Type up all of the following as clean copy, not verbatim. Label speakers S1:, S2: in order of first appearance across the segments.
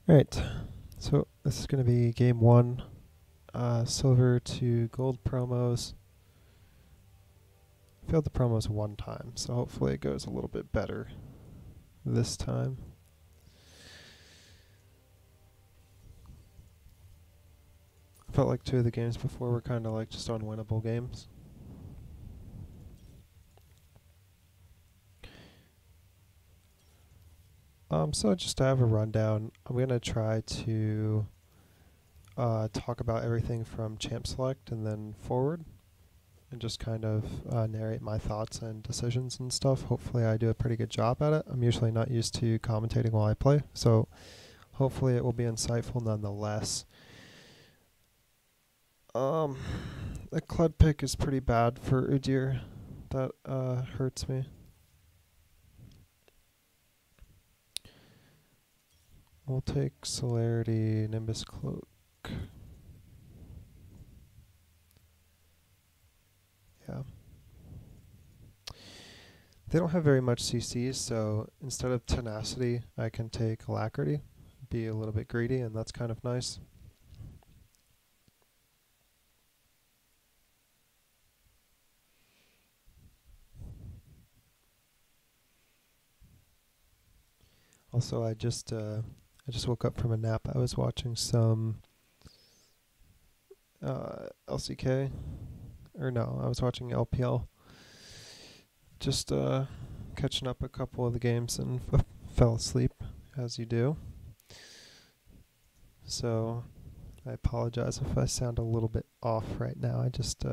S1: Alright, so this is going to be game one, silver to gold promos. Failed the promos one time, so hopefully it goes a little bit better this time. Felt like two of the games before were kind of like just unwinnable games. So just to have a rundown, I'm going to try to talk about everything from champ select and then forward, and just kind of narrate my thoughts and decisions and stuff. Hopefully I do a pretty good job at it. I'm usually not used to commentating while I play, so hopefully it will be insightful nonetheless. The Clud pick is pretty bad for Udyr. That hurts me. We'll take Celerity, Nimbus Cloak. Yeah. They don't have very much CCs, so instead of Tenacity, I can take Alacrity, be a little bit greedy, and that's kind of nice. Also, I just woke up from a nap. I was watching some LCK, or no, I was watching LPL. Just catching up a couple of the games and fell asleep, as you do. So I apologize if I sound a little bit off right now. I just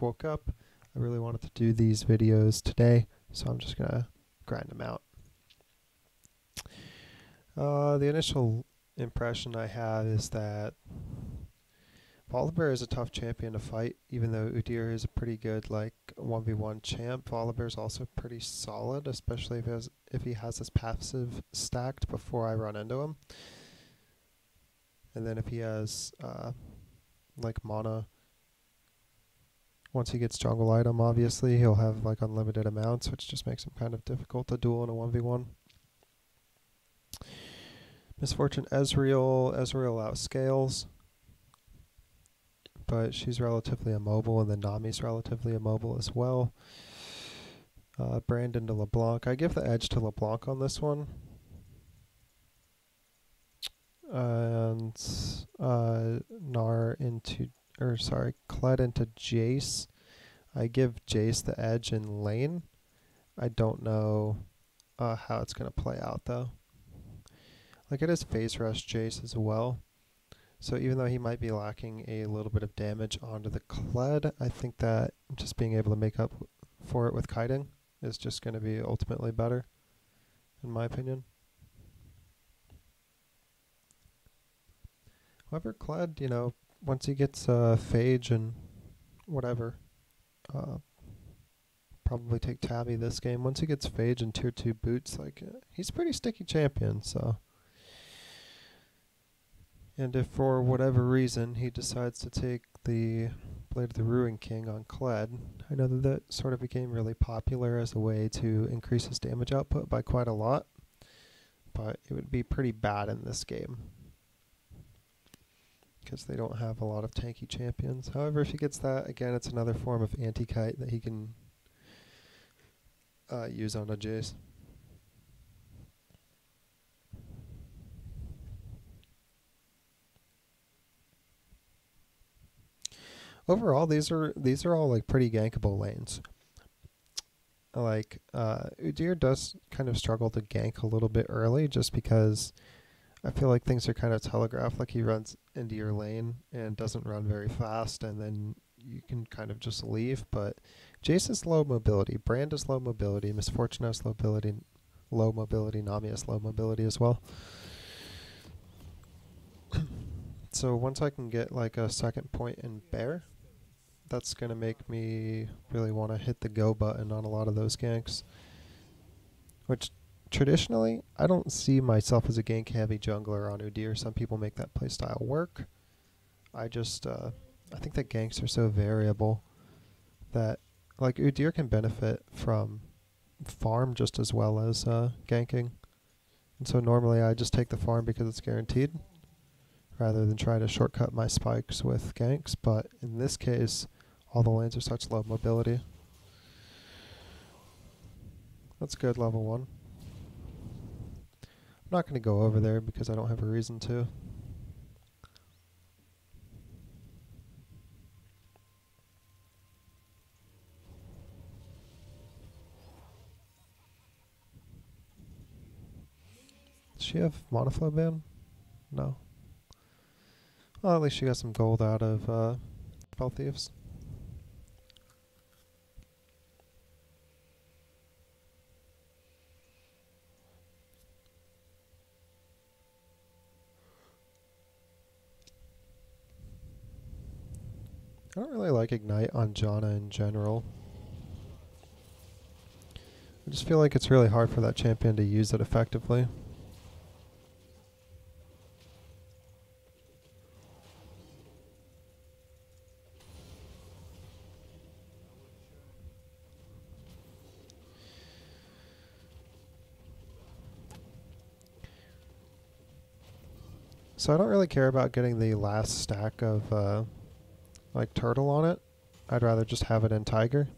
S1: woke up. I really wanted to do these videos today, so I'm just gonna grind them out. The initial impression I have is that Volibear is a tough champion to fight, even though Udyr is a pretty good 1v1 champ. Volibear is also pretty solid, especially if he has his passive stacked before I run into him. And then if he has mana, once he gets jungle item, obviously he'll have unlimited amounts, which just makes him kind of difficult to duel in a 1v1. Misfortune Ezreal outscales, but she's relatively immobile, and then Nami's relatively immobile as well. Brandon to LeBlanc. I give the edge to LeBlanc on this one. And Kled into Jace. I give Jace the edge in lane. I don't know how it's going to play out, though. It is Phase Rush Jace as well. So even though he might be lacking a little bit of damage onto the Kled, I think that just being able to make up for it with kiting is just going to be ultimately better, in my opinion. However, Kled, once he gets Phage and whatever, probably take Tabby this game. Once he gets Phage and tier 2 boots, he's a pretty sticky champion, so. And if for whatever reason he decides to take the Blade of the Ruin King on Kled, I know that sort of became really popular as a way to increase his damage output by quite a lot, but it would be pretty bad in this game because they don't have a lot of tanky champions. However, if he gets that, again, it's another form of anti-kite that he can use on a Jace. Overall, these are all pretty gankable lanes. Udyr does kind of struggle to gank a little bit early, just because I feel like things are kind of telegraphed. He runs into your lane and doesn't run very fast, and then you can kind of just leave. But Jace is low mobility, Brand is low mobility, Misfortune has low mobility, Nami has low mobility as well. So once I can get a second point in Bear, that's going to make me really want to hit the go button on a lot of those ganks. Which, traditionally, I don't see myself as a gank-heavy jungler on Udyr. Some people make that playstyle work. I think that ganks are so variable that, Udyr can benefit from farm just as well as ganking. And so normally I just take the farm because it's guaranteed, rather than try to shortcut my spikes with ganks, but in this case, all the lanes are such low mobility. That's good, level 1. I'm not going to go over there because I don't have a reason to. Does she have monoflow ban? No. Well, at least she got some gold out of Spell Thieves. I don't really like Ignite on Janna in general. I just feel like it's really hard for that champion to use it effectively. So I don't really care about getting the last stack of like turtle on it. I'd rather just have it in tiger.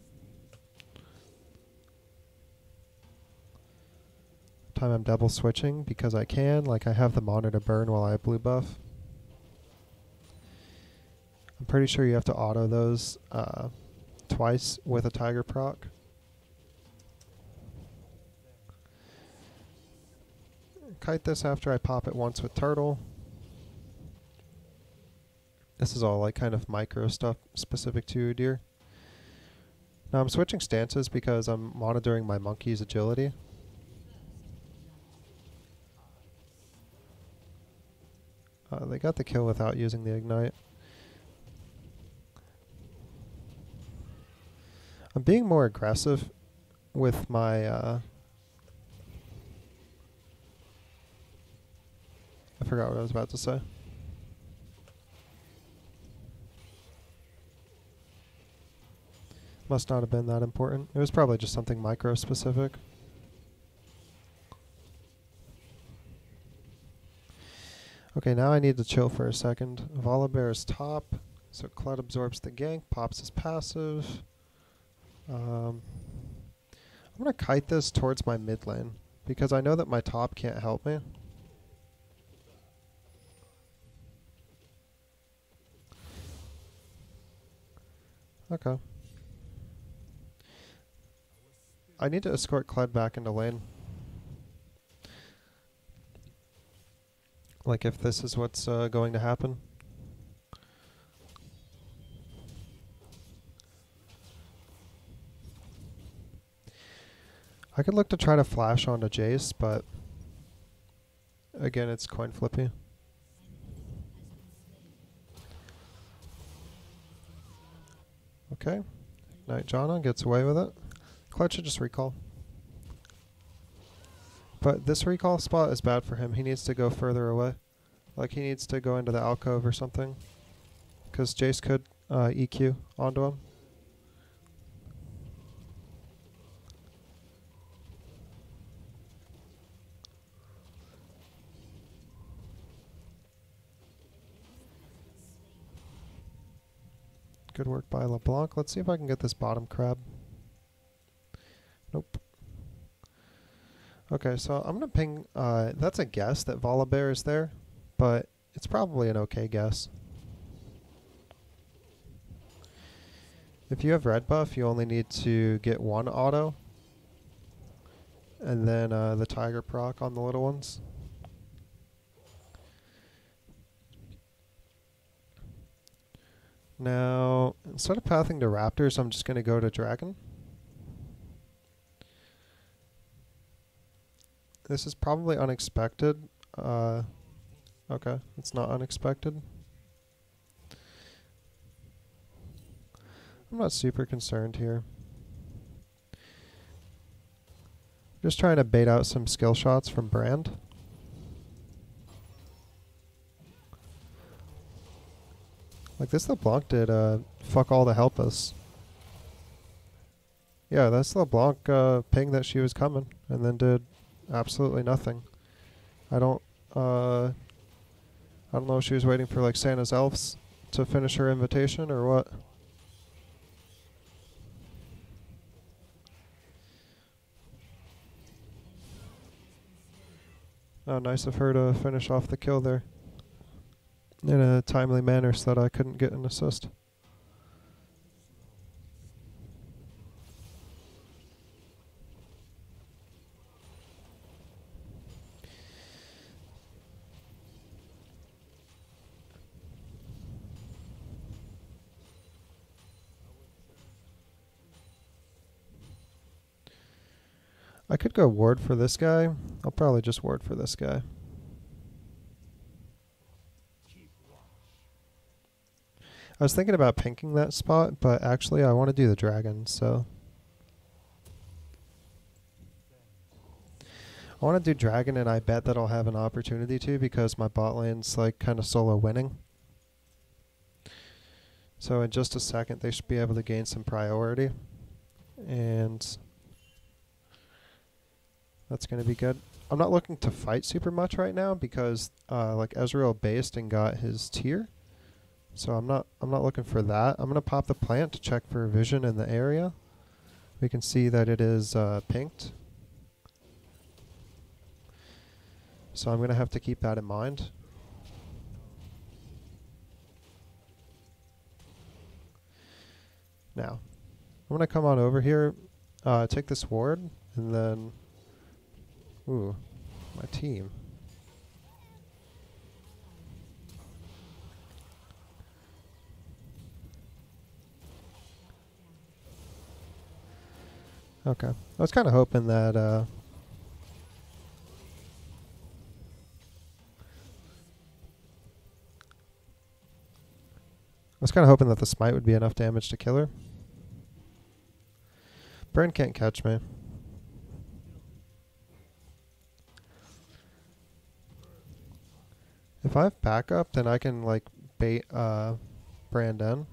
S1: Time I'm double switching because I can, like I have the mana to burn while I blue buff. I'm pretty sure you have to auto those twice with a tiger proc. Kite this after I pop it once with turtle. This is all like kind of micro stuff specific to Udyr. Now I'm switching stances because I'm monitoring my monkey's agility. They got the kill without using the ignite. I'm being more aggressive with my I forgot what I was about to say. Must not have been that important. It was probably just something micro specific. Okay, now I need to chill for a second. Volibear is top, so Kled absorbs the gank, pops his passive. I'm going to kite this towards my mid lane, because I know that my top can't help me. Okay. I need to escort Kled back into lane. Like if this is what's going to happen. I could look to try to flash onto Jace, but again, it's coin flippy. Okay. Knight Janna gets away with it. Kled should just recall. But this recall spot is bad for him. He needs to go further away. Like he needs to go into the alcove or something. Because Jace could EQ onto him. Good work by LeBlanc. Let's see if I can get this bottom crab. Nope. Okay, so I'm going to ping, that's a guess that Volibear is there, but it's probably an okay guess. If you have red buff, you only need to get one auto, and then the tiger proc on the little ones. Now, instead of pathing to raptors, I'm just going to go to dragon. This is probably unexpected. Okay, it's not unexpected. I'm not super concerned here. Just trying to bait out some skill shots from Brand. Like this LeBlanc did fuck all to help us. Yeah, that's LeBlanc ping that she was coming and then did absolutely nothing. I don't I don't know if she was waiting for like Santa's elves to finish her invitation or what. Oh, nice of her to finish off the kill there in a timely manner so that I couldn't get an assist. I could go ward for this guy. I'll probably just ward for this guy. I was thinking about pinking that spot, but actually I want to do the dragon, so I want to do dragon, and I bet that I'll have an opportunity to because my bot lane's like kind of solo winning. So in just a second they should be able to gain some priority, and that's going to be good. I'm not looking to fight super much right now because like Ezreal based and got his tier. So I'm not looking for that. I'm going to pop the plant to check for vision in the area. We can see that it is pinked. So I'm going to have to keep that in mind. Now, I'm going to come on over here, take this ward, and then... Ooh, my team. Okay. I was kind of hoping that... I was kind of hoping that the smite would be enough damage to kill her. Burn can't catch me. If I have backup, then I can like bait Brandon.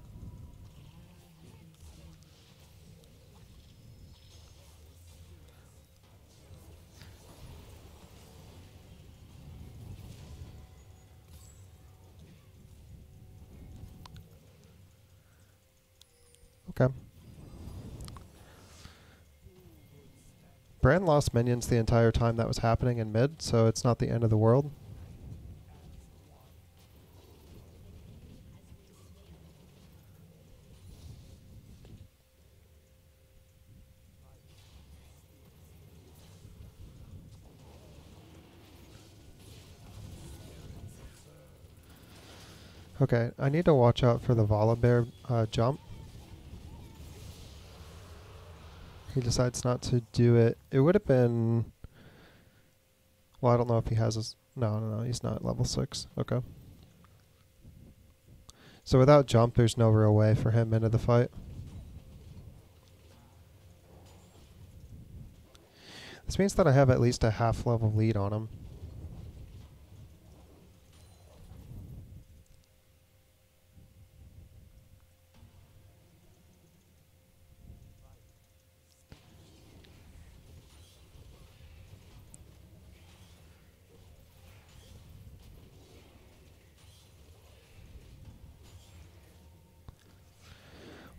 S1: Okay. Bran lost minions the entire time that was happening in mid, so it's not the end of the world. Okay, I need to watch out for the Volibear jump. He decides not to do it. It would have been... Well, I don't know if he has his... No, he's not level 6. Okay. So without jump, there's no real way for him into the fight. This means that I have at least a half-level lead on him.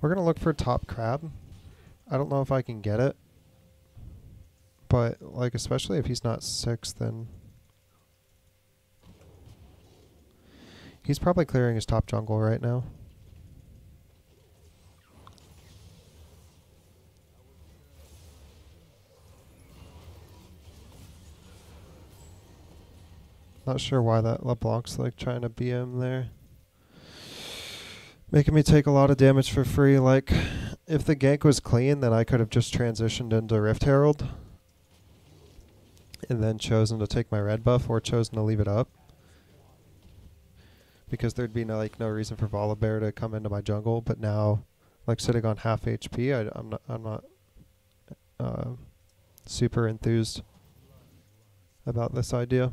S1: We're going to look for top crab. I don't know if I can get it. But, like, especially if he's not 6, then... He's probably clearing his top jungle right now. Not sure why that LeBlanc's, like, trying to BM there. Making me take a lot of damage for free. Like, if the gank was clean, then I could have just transitioned into Rift Herald. And then chosen to take my red buff, or chosen to leave it up. Because there'd be no reason for Volibear to come into my jungle, but now, like sitting on half HP, I'm not super enthused about this idea.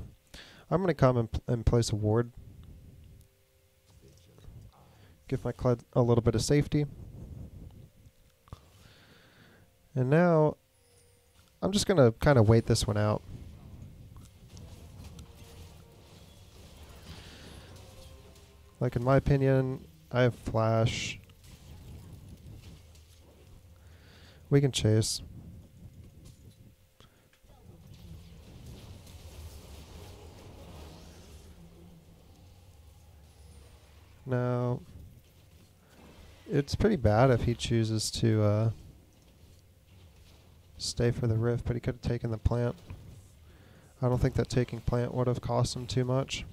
S1: I'm gonna come and place a ward. Give my Kled a little bit of safety. And now, I'm just gonna kind of wait this one out. Like, in my opinion, I have flash. We can chase. Now, it's pretty bad if he chooses to stay for the rift, but he could have taken the plant. I don't think that taking plant would have cost him too much.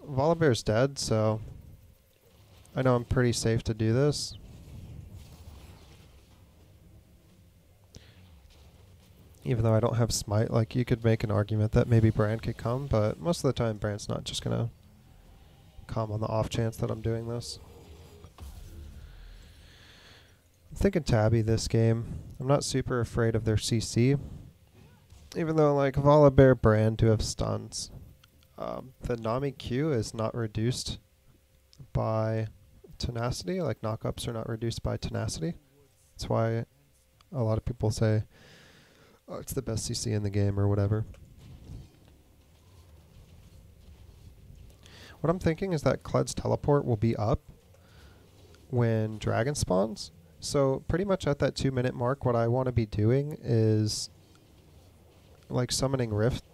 S1: Volibear's dead, so I know I'm pretty safe to do this. Even though I don't have smite, like, you could make an argument that maybe Brand could come, but most of the time Brand's not just gonna come on the off chance that I'm doing this. I'm thinking Tabby this game. I'm not super afraid of their CC. Even though, like, Volibear, Brand do have stuns. The Nami Q is not reduced by tenacity. Like, knockups are not reduced by tenacity. That's why a lot of people say, oh, it's the best CC in the game or whatever. What I'm thinking is that Kled's teleport will be up when Dragon spawns. So pretty much at that 2-minute mark, what I want to be doing is like summoning Rift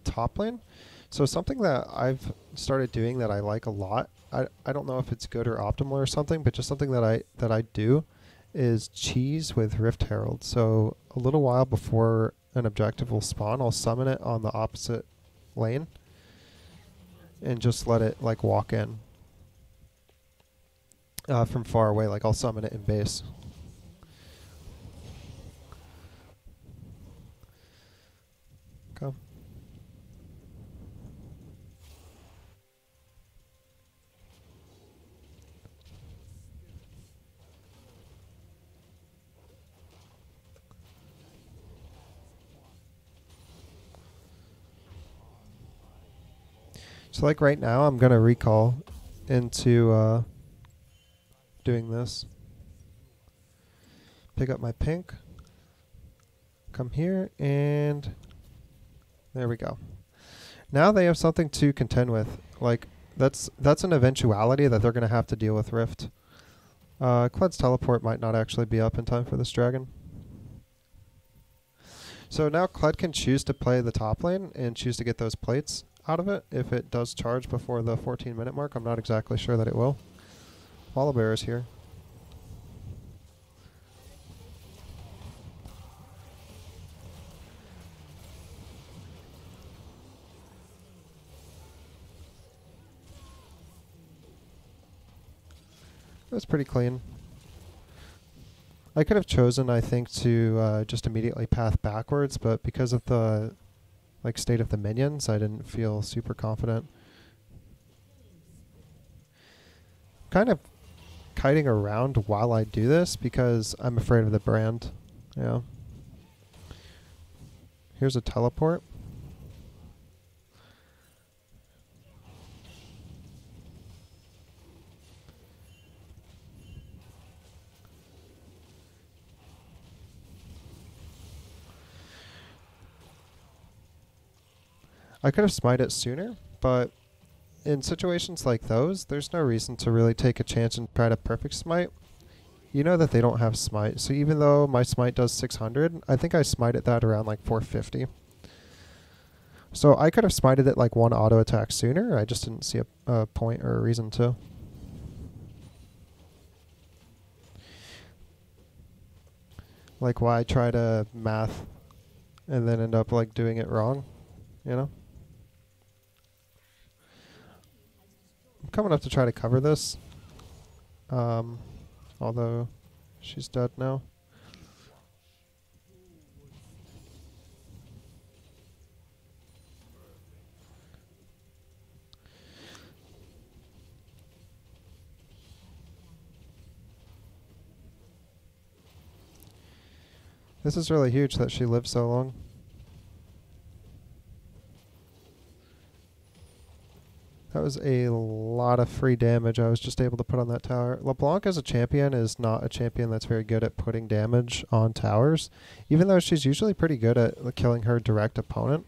S1: top lane. So something that I've started doing that I like a lot, I don't know if it's good or optimal or something, but just something that I do is cheese with Rift Herald. So a little while before an objective will spawn, I'll summon it on the opposite lane and just let it like walk in from far away. Like I'll summon it in base. Okay. So like right now, I'm gonna recall into doing this. Pick up my pink. Come here, and there we go. Now they have something to contend with. Like that's an eventuality that they're gonna have to deal with Rift. Kled's teleport might not actually be up in time for this dragon. So now Kled can choose to play the top lane and choose to get those plates out of it if it does charge before the 14-minute mark. I'm not exactly sure that it will. Volibear is here. That's pretty clean. I could have chosen, I think, to just immediately path backwards, but because of the like state of the minions, I didn't feel super confident. Kind of kiting around while I do this because I'm afraid of the brand. Yeah. Here's a teleport. I could have smite it sooner, but in situations like those, there's no reason to really take a chance and try to perfect smite. You know that they don't have smite, so even though my smite does 600, I think I smited that around like 450. So I could have smited it like one auto attack sooner, I just didn't see a point or a reason to. Like why try to math and then end up like doing it wrong, you know? I'm coming up to try to cover this. Although she's dead now. This is really huge that she lived so long. That was a lot of free damage I was just able to put on that tower. LeBlanc as a champion is not a champion that's very good at putting damage on towers, even though she's usually pretty good at killing her direct opponent.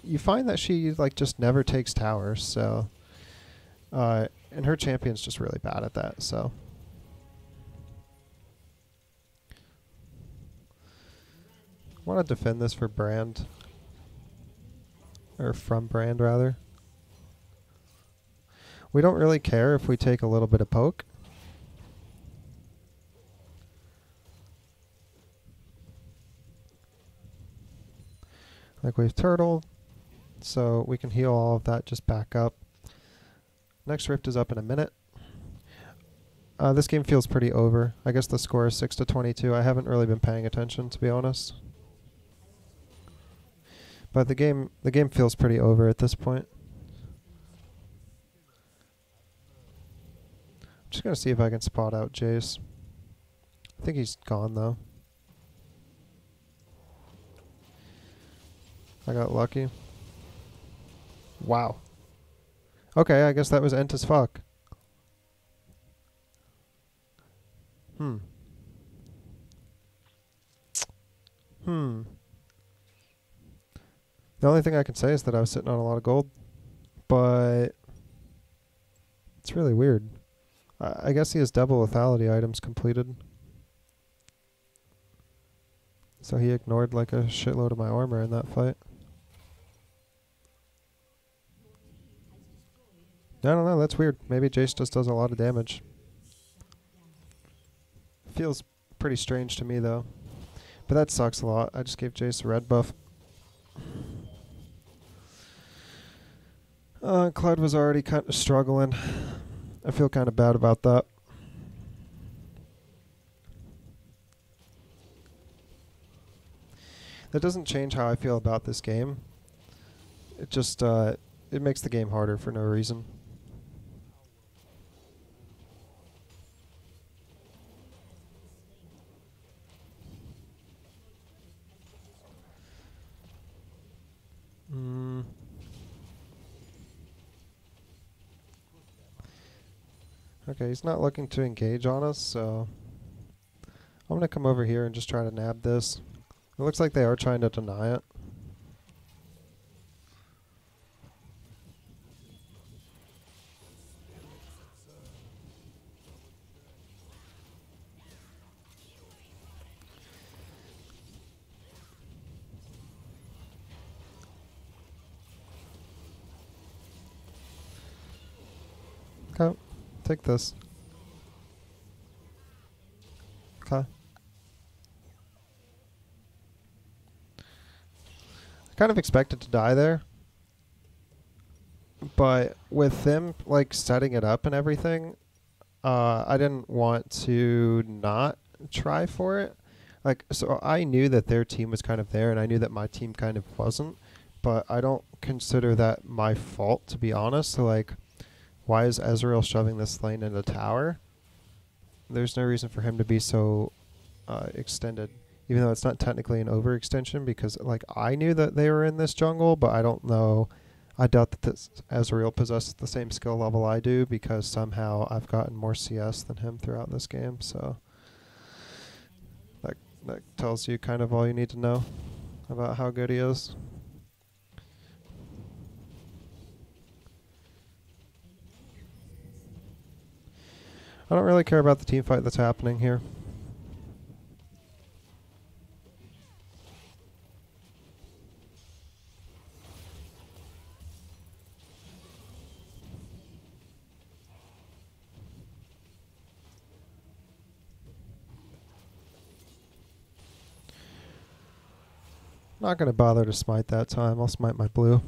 S1: you find that she like just never takes towers, so and her champion's just really bad at that, so I want to defend this for Brand, or from Brand rather. We don't really care if we take a little bit of poke. Like we've turtled, so we can heal all of that, just back up. Next rift is up in a minute. This game feels pretty over. I guess the score is 6-22. I haven't really been paying attention, to be honest. But the game feels pretty over at this point. I'm just gonna see if I can spot out Jace. I think he's gone though. I got lucky. Wow. Okay, I guess that was ent as fuck. The only thing I can say is that I was sitting on a lot of gold, but it's really weird. I guess he has double lethality items completed. So he ignored like a shitload of my armor in that fight. I don't know, that's weird. Maybe Jace just does a lot of damage. Feels pretty strange to me though. But that sucks a lot. I just gave Jace a red buff. Clyde was already kind of struggling. I feel kind of bad about that. That doesn't change how I feel about this game. It just, it makes the game harder for no reason. Okay, he's not looking to engage on us, so I'm going to come over here and just try to nab this. It looks like they are trying to deny it. Okay, take this. Okay. I kind of expected to die there, but with them like setting it up and everything, I didn't want to not try for it. Like, so I knew that their team was kind of there, and I knew that my team kind of wasn't, but I don't consider that my fault, to be honest. So like, why is Ezreal shoving this lane in the tower? There's no reason for him to be so extended, even though it's not technically an overextension, because like I knew that they were in this jungle, but I don't know. I doubt that this Ezreal possesses the same skill level I do, because somehow I've gotten more CS than him throughout this game, so that tells you kind of all you need to know about how good he is. I don't really care about the team fight that's happening here. Not going to bother to smite that time. I'll smite my blue.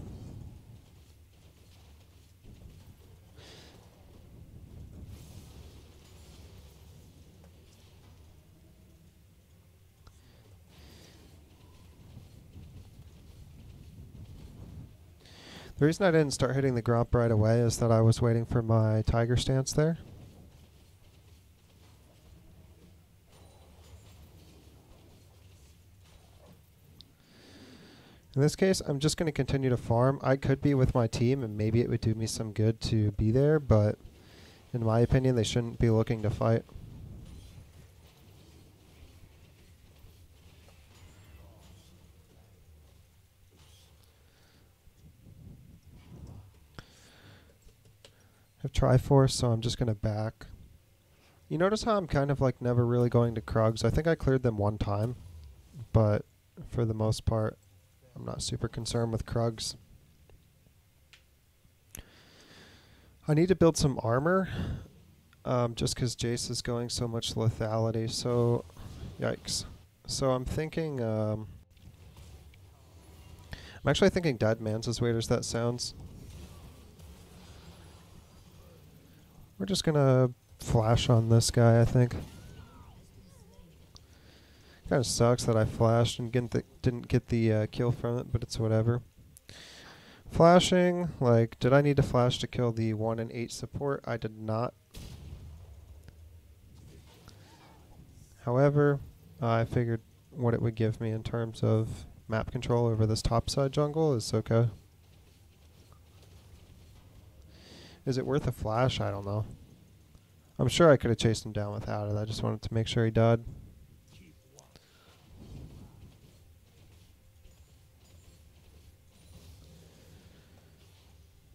S1: The reason I didn't start hitting the Gromp right away is that I was waiting for my Tiger stance there. In this case, I'm just going to continue to farm. I could be with my team, and maybe it would do me some good to be there, but in my opinion, they shouldn't be looking to fight. Triforce, so I'm just going to back. You notice how I'm kind of like never really going to Krugs. I think I cleared them one time, but for the most part, I'm not super concerned with Krugs. I need to build some armor, just because Jace is going so much lethality, so yikes. So I'm thinking, I'm actually thinking Dead Man's as weird as that sounds. We're just gonna flash on this guy, I think. Kind of sucks that I flashed and didn't get the kill from it, but it's whatever. Flashing, like, did I need to flash to kill the 1 and 8 support? I did not. However, I figured what it would give me in terms of map control over this topside jungle is okay. Is it worth a flash? I don't know. I'm sure I could have chased him down without it. I just wanted to make sure he died.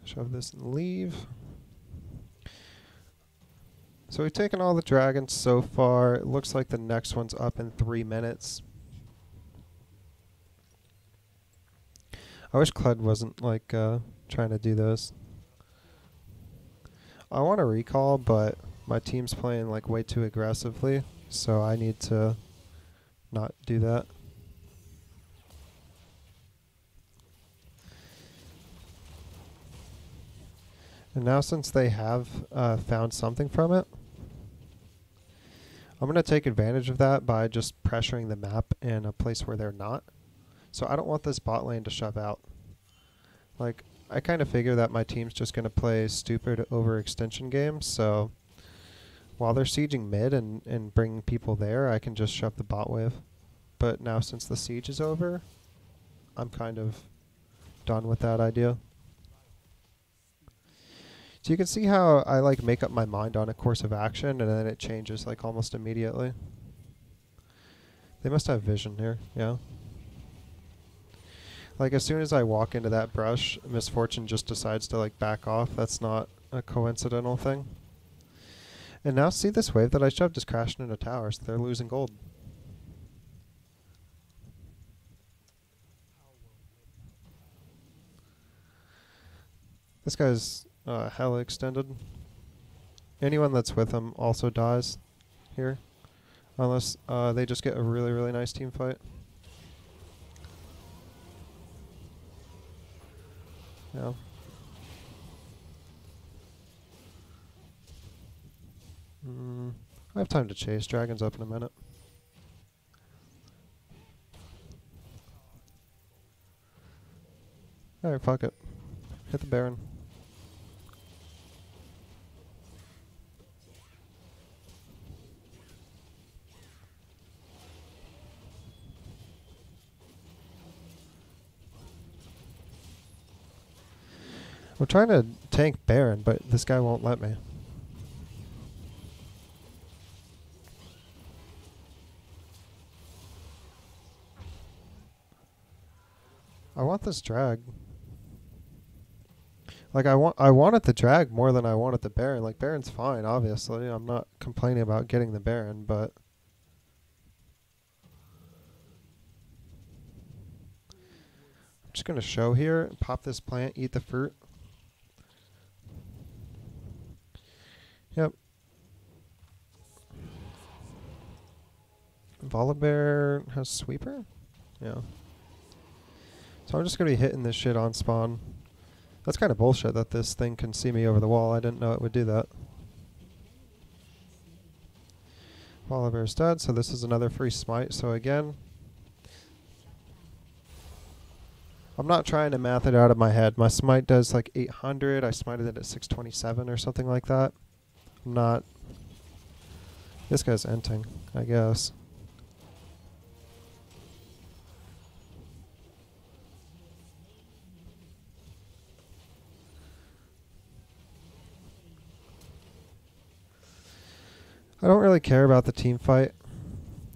S1: Shove this and leave. So we've taken all the dragons so far. It looks like the next one's up in 3 minutes. I wish Kled wasn't like trying to do this. I want to recall, but my team's playing like way too aggressively, so I need to not do that. And now since they have found something from it, I'm going to take advantage of that by just pressuring the map in a place where they're not. So I don't want this bot lane to shove out. Like, I kind of figure that my team's just going to play stupid overextension games, so while they're sieging mid and bringing people there, I can just shove the bot wave. But now since the siege is over, I'm kind of done with that idea. So you can see how I like make up my mind on a course of action and then it changes like almost immediately. They must have vision here, yeah. Like as soon as I walk into that brush, Misfortune just decides to like back off. That's not a coincidental thing. And now see this wave that I shoved is crashing into towers. They're losing gold. This guy's hella extended. Anyone that's with him also dies here. Unless they just get a really, really nice team fight. Yeah. I have time to chase. Dragon's up in a minute. Alright, fuck it. Hit the Baron. I'm trying to tank Baron, but this guy won't let me. I want this drag. Like I wanted the drag more than I wanted the Baron. Like Baron's fine, obviously. I'm not complaining about getting the Baron, but I'm just gonna show here, pop this plant, eat the fruit. Yep. Volibear has sweeper? Yeah. So I'm just going to be hitting this shit on spawn. That's kind of bullshit that this thing can see me over the wall. I didn't know it would do that. Volibear's dead, so this is another free smite. So again, I'm not trying to math it out of my head. My smite does like 800. I smited it at 627 or something like that. I'm not... This guy's enting, I guess. I don't really care about the team fight.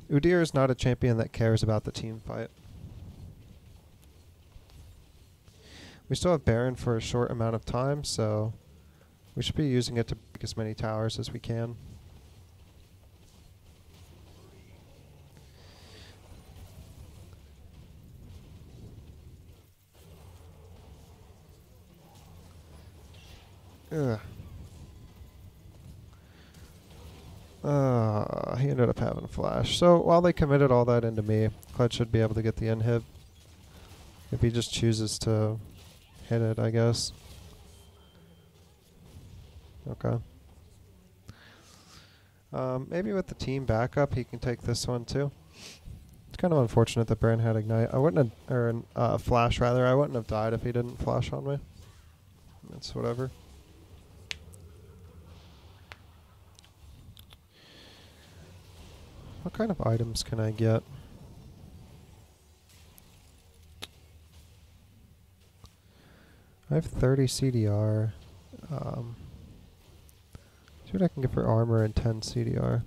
S1: Udyr is not a champion that cares about the team fight. We still have Baron for a short amount of time, so We should be using it to make as many towers as we can. Ugh. He ended up having a flash. So while they committed all that into me, Kled should be able to get the inhib. If he just chooses to hit it, I guess. Okay. Maybe with the team backup, he can take this one too. It's kind of unfortunate that Baron had Ignite. I wouldn't have, or Flash rather. I wouldn't have died if he didn't flash on me. It's whatever. What kind of items can I get? I have 30 CDR. See what I can get for armor and 10 CDR.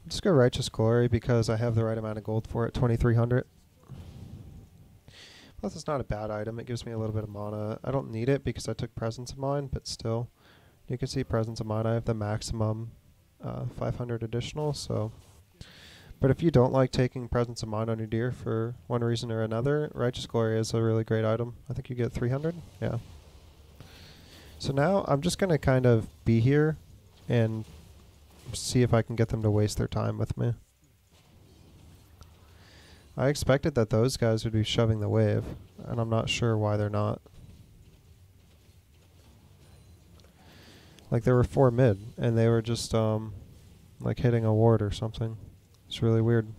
S1: Just go Righteous Glory because I have the right amount of gold for it, 2300. Plus it's not a bad item, it gives me a little bit of mana. I don't need it because I took Presence of Mind, but still. You can see Presence of Mind, I have the maximum 500 additional, so. But if you don't like taking Presence of Mind on Udyr for one reason or another, Righteous Glory is a really great item. I think you get 300, yeah. So now I'm just going to kind of be here and see if I can get them to waste their time with me. I expected that those guys would be shoving the wave, and I'm not sure why they're not. Like there were 4 mid, and they were just like hitting a ward or something. It's really weird.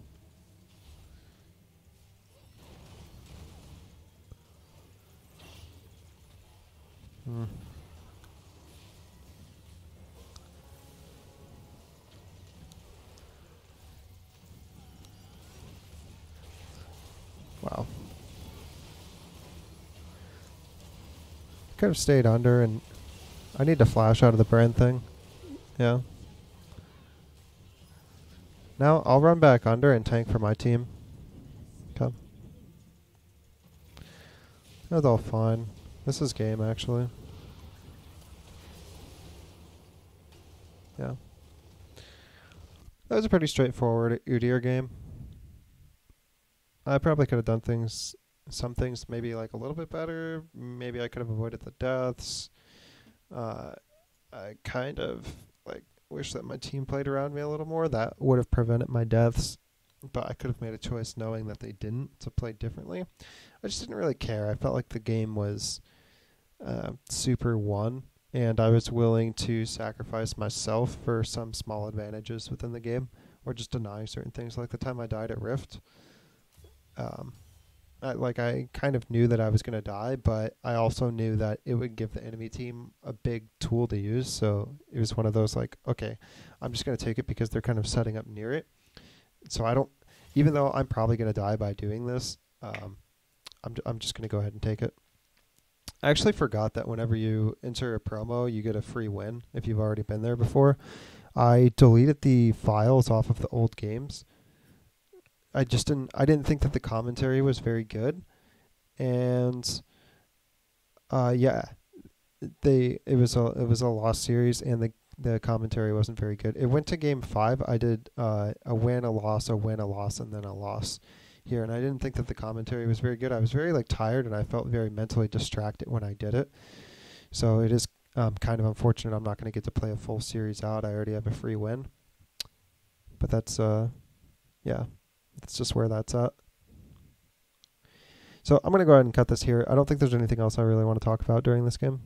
S1: Wow. Could have stayed under, and I need to flash out of the brand thing. Yeah. Now I'll run back under and tank for my team. Okay. That's all fine. This is game, actually. Yeah. That was a pretty straightforward Udyr game. I probably could have done some things maybe like a little bit better. Maybe I could have avoided the deaths. I kind of like wish that my team played around me a little more. That would have prevented my deaths. But I could have made a choice knowing that they didn't to play differently. I just didn't really care. I felt like the game was super won, and I was willing to sacrifice myself for some small advantages within the game, or just denying certain things. Like the time I died at Rift, I kind of knew that I was going to die, but I also knew that it would give the enemy team a big tool to use. So it was one of those like, okay, I'm just going to take it because they're kind of setting up near it. So I don't, even though I'm probably going to die by doing this, I'm just going to go ahead and take it. I actually forgot that whenever you enter a promo, you get a free win if you've already been there before. I deleted the files off of the old games. I didn't think that the commentary was very good. And yeah, it was a lost series, and the commentary wasn't very good. It went to game 5. I did a win, a loss, a win, a loss, and then a loss here, and I didn't think that the commentary was very good. I was very tired, and I felt very mentally distracted when I did it. So it is kind of unfortunate I'm not going to get to play a full series out. I already have a free win. But that's yeah, that's just where that's at. So I'm going to go ahead and cut this here. I don't think there's anything else I really want to talk about during this game.